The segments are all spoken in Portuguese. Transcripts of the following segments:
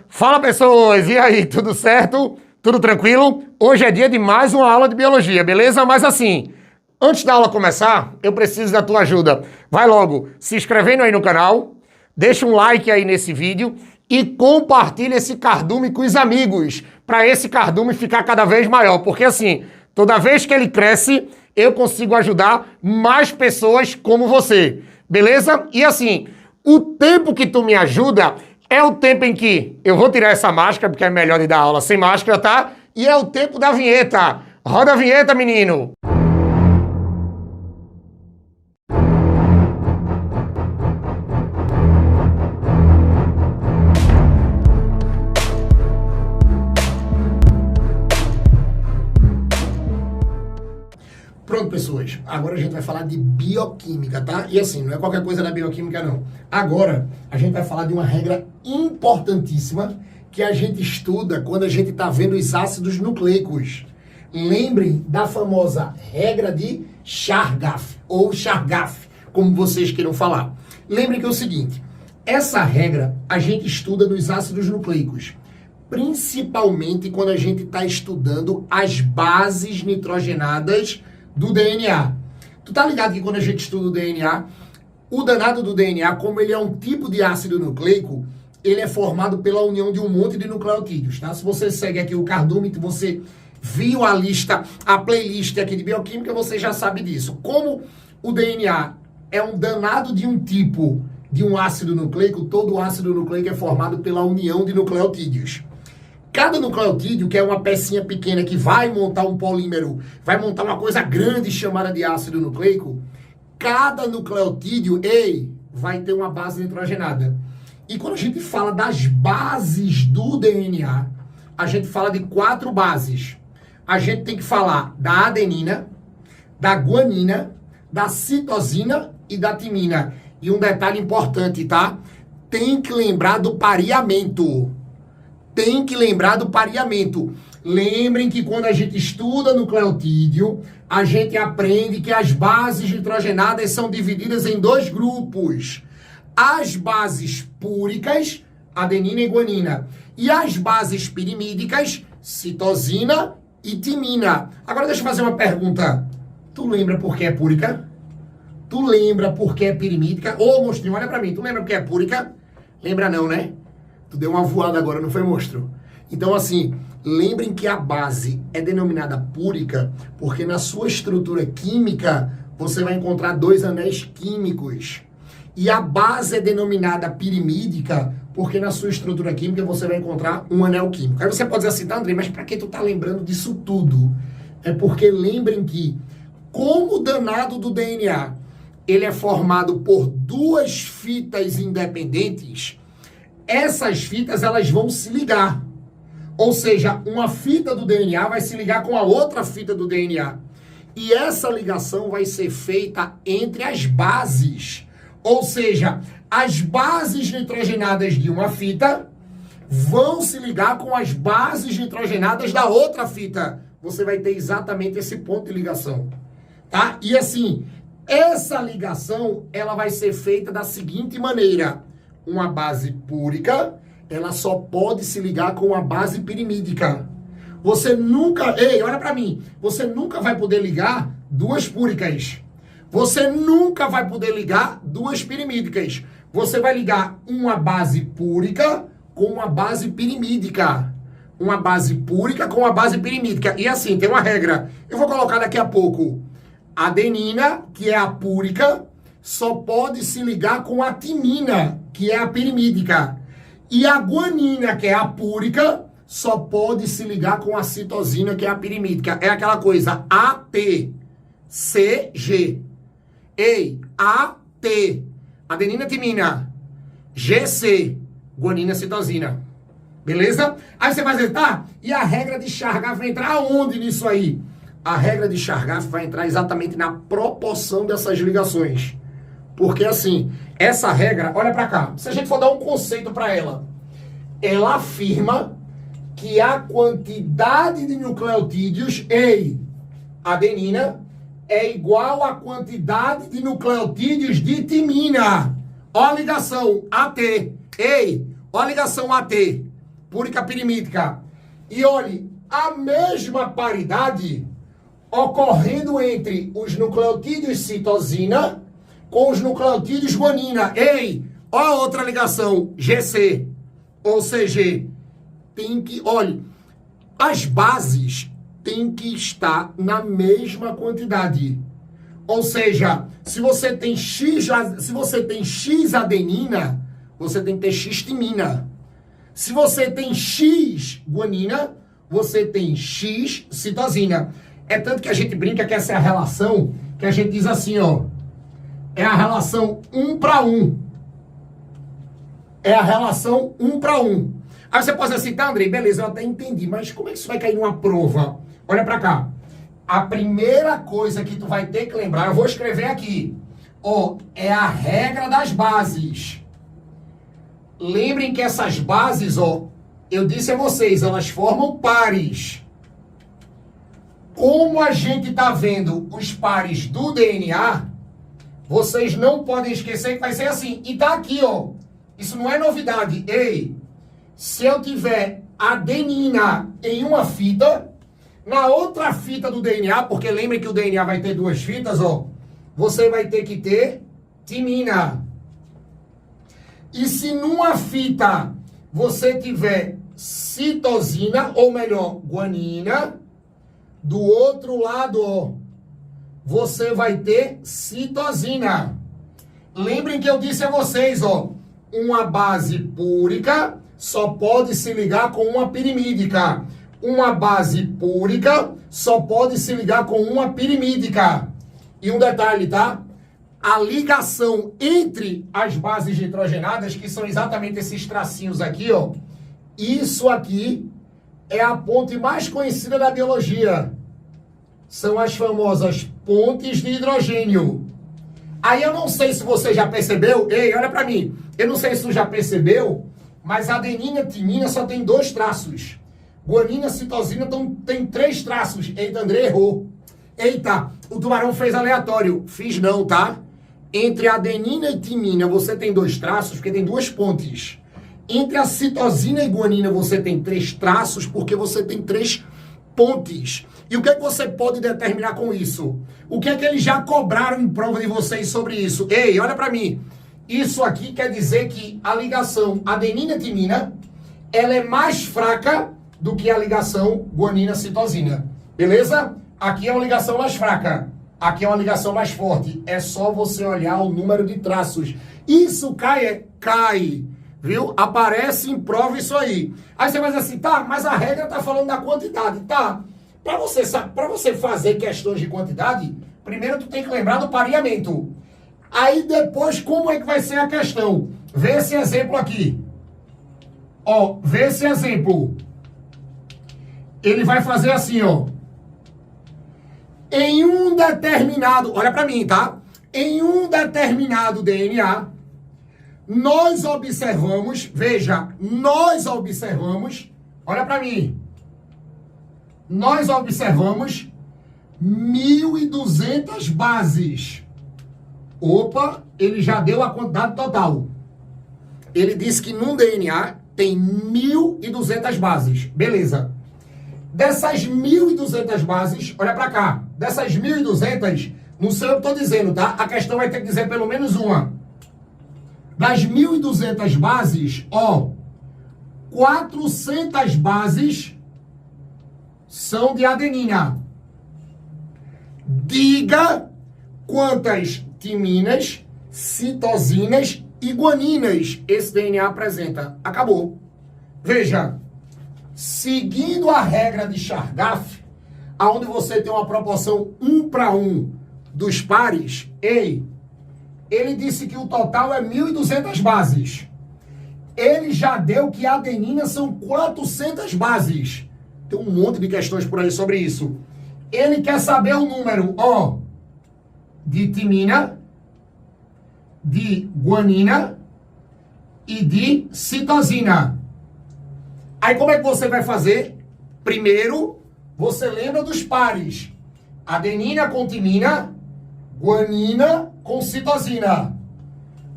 Fala, pessoas! E aí, tudo certo? Tudo tranquilo? Hoje é dia de mais uma aula de biologia, beleza? Mas assim, antes da aula começar, eu preciso da tua ajuda. Vai logo se inscrevendo aí no canal, deixa um like aí nesse vídeo e compartilha esse cardume com os amigos, para esse cardume ficar cada vez maior, porque assim, toda vez que ele cresce, eu consigo ajudar mais pessoas como você, beleza? E assim, o tempo que tu me ajuda é o tempo em que eu vou tirar essa máscara, porque é melhor de dar aula sem máscara, tá? E é o tempo da vinheta. Roda a vinheta, menino! Pronto, pessoas. Agora a gente vai falar de bioquímica, tá? E assim, não é qualquer coisa da bioquímica, não. Agora, a gente vai falar de uma regra importantíssima que a gente estuda quando a gente está vendo os ácidos nucleicos. Lembrem da famosa regra de Chargaff, ou Chargaff, como vocês queiram falar. Lembrem que é o seguinte, essa regra a gente estuda nos ácidos nucleicos, principalmente quando a gente está estudando as bases nitrogenadas do DNA. Tu tá ligado que quando a gente estuda o DNA, o danado do DNA, como ele é um tipo de ácido nucleico, ele é formado pela união de um monte de nucleotídeos, tá? Se você segue aqui o cardume, que você viu a lista, a playlist aqui de bioquímica, você já sabe disso. Como o DNA é um danado de um tipo de um ácido nucleico, todo ácido nucleico é formado pela união de nucleotídeos. Cada nucleotídeo, que é uma pecinha pequena que vai montar um polímero, vai montar uma coisa grande chamada de ácido nucleico, cada nucleotídeo, vai ter uma base nitrogenada. E quando a gente fala das bases do DNA, a gente fala de 4 bases. A gente tem que falar da adenina, da guanina, da citosina e da timina. E um detalhe importante, tá? Tem que lembrar do pareamento. Tem que lembrar do pareamento. Lembrem que quando a gente estuda nucleotídeo, a gente aprende que as bases nitrogenadas são divididas em 2 grupos. As bases púricas, adenina e guanina, e as bases pirimídicas, citosina e timina. Agora deixa eu fazer uma pergunta. Tu lembra por que é púrica? Tu lembra por que é pirimídica? Ô, monstrinho, olha pra mim. Tu lembra por que é púrica? Lembra não, né? Tu deu uma voada agora, não foi, monstro? Então, assim, lembrem que a base é denominada púrica porque na sua estrutura química você vai encontrar 2 anéis químicos. E a base é denominada pirimídica porque na sua estrutura química você vai encontrar um anel químico. Aí você pode dizer assim, tá, André, mas pra que tu tá lembrando disso tudo? É porque lembrem que, como o danado do DNA, ele é formado por 2 fitas independentes, essas fitas, elas vão se ligar. Ou seja, uma fita do DNA vai se ligar com a outra fita do DNA. E essa ligação vai ser feita entre as bases. Ou seja, as bases nitrogenadas de uma fita vão se ligar com as bases nitrogenadas da outra fita. Você vai ter exatamente esse ponto de ligação. Tá? E assim, essa ligação, ela vai ser feita da seguinte maneira. Uma base púrica, ela só pode se ligar com a base pirimídica. Você nunca, olha pra mim, você nunca vai poder ligar 2 púricas. Você nunca vai poder ligar 2 pirimídicas. Você vai ligar uma base púrica com uma base pirimídica. Uma base púrica com uma base pirimídica. E assim, tem uma regra. Eu vou colocar daqui a pouco. A adenina, que é a púrica, só pode se ligar com a timina, que é a pirimídica. E a guanina, que é a púrica, só pode se ligar com a citosina, que é a pirimídica. É aquela coisa ATCG. AT, adenina, timina. GC, guanina, citosina. Beleza? Aí você vai dizer, tá, e a regra de Chargaff vai entrar aonde nisso aí? A regra de Chargaff vai entrar exatamente na proporção dessas ligações. Porque assim, essa regra, olha pra cá, se a gente for dar um conceito pra ela, ela afirma que a quantidade de nucleotídeos em adenina é igual à quantidade de nucleotídeos de timina. Ó a ligação, AT. Olha a ligação AT, púrica pirimídica. E olhe, a mesma paridade ocorrendo entre os nucleotídeos citosina com os nucleotídeos guanina. Ei, olha a outra ligação, GC ou CG. Tem que, olhe, as bases têm que estar na mesma quantidade. Ou seja, se você tem X adenina, você tem que ter X timina. Se você tem X guanina, você tem X citosina. É tanto que a gente brinca que essa é a relação que a gente diz assim, ó. É a relação 1 para 1. É a relação 1 para 1. Aí você pode dizer assim, tá, Andrei, beleza, eu até entendi, mas como é que isso vai cair numa prova? Olha pra cá. A primeira coisa que tu vai ter que lembrar, eu vou escrever aqui, ó, é a regra das bases. Lembrem que essas bases, ó, eu disse a vocês, elas formam pares. Como a gente está vendo os pares do DNA, vocês não podem esquecer que vai ser assim. E tá aqui, ó. Isso não é novidade. Ei, se eu tiver adenina em uma fita, na outra fita do DNA, porque lembrem que o DNA vai ter duas fitas, ó, você vai ter que ter timina. E se numa fita você tiver citosina, ou melhor, guanina, do outro lado, ó, você vai ter citosina. Lembrem que eu disse a vocês, ó, uma base púrica só pode se ligar com uma pirimídica. Uma base púrica só pode se ligar com uma pirimídica. E um detalhe, tá? A ligação entre as bases nitrogenadas, que são exatamente esses tracinhos aqui, ó, isso aqui é a ponte mais conhecida da biologia. São as famosas pontes de hidrogênio. Aí eu não sei se você já percebeu, ei, olha pra mim, eu não sei se tu já percebeu, mas a adenina e timina só tem 2 traços. Guanina, citosina tem 3 traços. Eita, André errou. Eita, o tubarão fez aleatório. Fiz não, tá? Entre a adenina e timina você tem 2 traços, porque tem 2 pontes. Entre a citosina e guanina você tem 3 traços, porque você tem 3 pontes. E o que é que você pode determinar com isso? O que é que eles já cobraram em prova de vocês sobre isso? Ei, olha pra mim. Isso aqui quer dizer que a ligação adenina-timina, ela é mais fraca do que a ligação guanina-citosina. Beleza? Aqui é uma ligação mais fraca. Aqui é uma ligação mais forte. É só você olhar o número de traços. Isso cai. Viu? Aparece em prova isso aí. Aí você vai dizer assim, tá, mas a regra tá falando da quantidade. Tá. Para você fazer questões de quantidade, primeiro tu tem que lembrar do pareamento. Aí depois, como é que vai ser a questão? Vê esse exemplo aqui. Ó, vê esse exemplo. Ele vai fazer assim, ó. Em um determinado, olha pra mim, tá? Em um determinado DNA, nós observamos, veja, olha pra mim. Nós observamos 1.200 bases. Opa, ele já deu a quantidade total. Ele disse que num DNA tem 1.200 bases. Beleza. Dessas 1.200 bases, olha pra cá. Dessas 1.200, não sei o que eu tô dizendo, tá? A questão vai ter que dizer pelo menos uma. Das 1.200 bases, ó, 400 bases são de adenina. Diga quantas timinas, citosinas e guaninas esse DNA apresenta. Acabou. Veja, seguindo a regra de Chargaff, onde você tem uma proporção 1 para 1 dos pares, ele disse que o total é 1.200 bases. Ele já deu que a adenina são 400 bases. Tem um monte de questões por aí sobre isso. Ele quer saber o número, ó, de timina, de guanina e de citosina. Aí como é que você vai fazer? Primeiro, você lembra dos pares. Adenina com timina, guanina com citosina.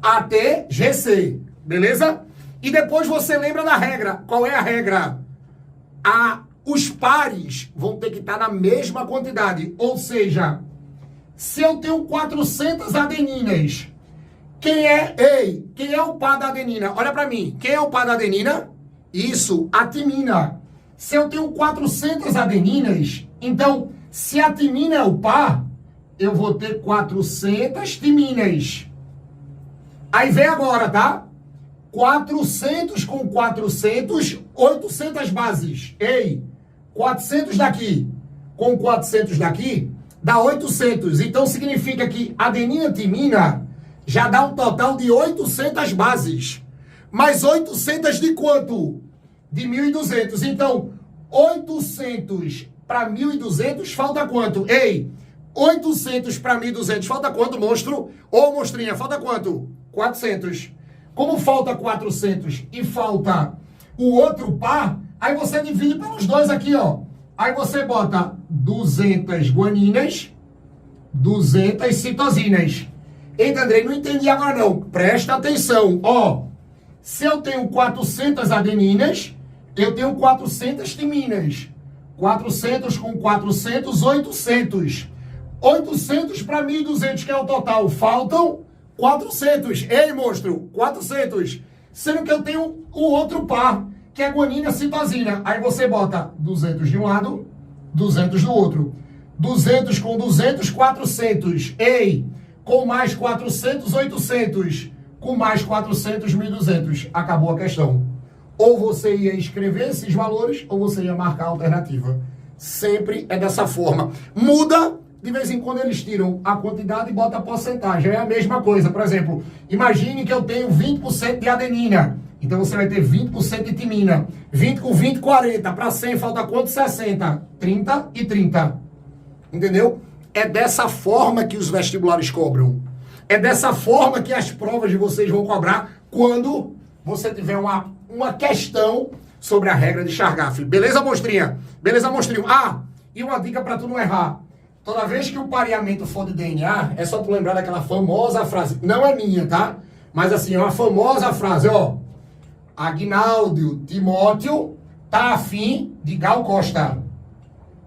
ATGC, beleza? E depois você lembra da regra. Qual é a regra? Os pares vão ter que estar na mesma quantidade. Ou seja, se eu tenho 400 adeninas, quem é o par da adenina? Olha para mim. Quem é o par da adenina? Isso, a timina. Se eu tenho 400 adeninas, então, se a timina é o par, eu vou ter 400 timinas. Aí vem agora, tá? 400 com 400, 800 bases. 400 daqui com 400 daqui, dá 800. Então, significa que adenina-timina já dá um total de 800 bases. Mas 800 de quanto? De 1.200. Então, 800 para 1.200, falta quanto? 800 para 1.200, falta quanto, monstro? Ô, monstrinha, falta quanto? 400. Como falta 400 e falta o outro par, aí você divide pelos dois aqui, ó. Aí você bota 200 guaninas, 200 citosinas. Eita, Andrei, não entendi agora não. Presta atenção, ó. Se eu tenho 400 adeninas, eu tenho 400 timinas. 400 com 400, 800. 800 para 1.200, que é o total. Faltam 400. Ei, monstro, 400. Sendo que eu tenho o outro par, que é guanina citosina. Aí você bota 200 de um lado, 200 do outro. 200 com 200, 400. Com mais 400, 800. Com mais 400, 1.200. Acabou a questão. Ou você ia escrever esses valores, ou você ia marcar a alternativa. Sempre é dessa forma. Muda, de vez em quando eles tiram a quantidade e botam a porcentagem. É a mesma coisa. Por exemplo, imagine que eu tenho 20% de adenina. Então você vai ter 20% de timina. 20 com 20, 40. Para 100 falta quanto? 60. 30 e 30. Entendeu? É dessa forma que os vestibulares cobram. É dessa forma que as provas de vocês vão cobrar quando você tiver uma questão sobre a regra de Chargaff. Beleza, monstrinha? Beleza, monstrinho? E uma dica para tu não errar. Toda vez que o pareamento for de DNA, é só tu lembrar daquela famosa frase. Não é minha, tá? Mas assim, é uma famosa frase, ó. Aguinaldo Timóteo tá afim de Gal Costa.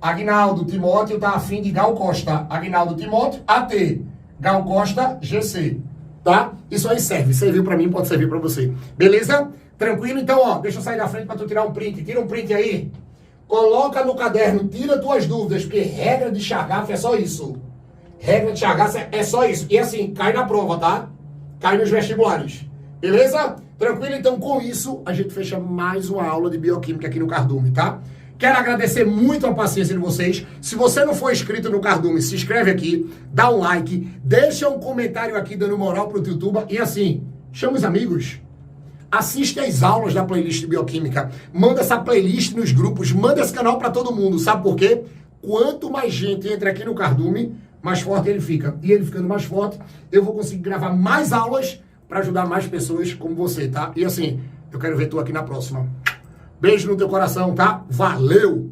Aguinaldo Timóteo tá afim de Gal Costa. Aguinaldo Timóteo, AT. Gal Costa, GC. Tá? Isso aí serve. Serviu pra mim, pode servir pra você. Beleza? Tranquilo? Então, ó, deixa eu sair da frente pra tu tirar um print. Tira um print aí. Coloca no caderno, tira tuas dúvidas, porque regra de Chargaff é só isso. Regra de Chargaff é só isso. E assim, cai na prova, tá? Cai nos vestibulares. Beleza? Tranquilo? Então, com isso, a gente fecha mais uma aula de bioquímica aqui no Cardume, tá? Quero agradecer muito a paciência de vocês. Se você não for inscrito no Cardume, se inscreve aqui, dá um like, deixa um comentário aqui dando moral pro Tutuba e assim, chama os amigos. Assiste as aulas da playlist de bioquímica. Manda essa playlist nos grupos, manda esse canal para todo mundo. Sabe por quê? Quanto mais gente entra aqui no Cardume, mais forte ele fica. E ele ficando mais forte, eu vou conseguir gravar mais aulas para ajudar mais pessoas como você, tá? E assim, eu quero ver tu aqui na próxima. Beijo no teu coração, tá? Valeu!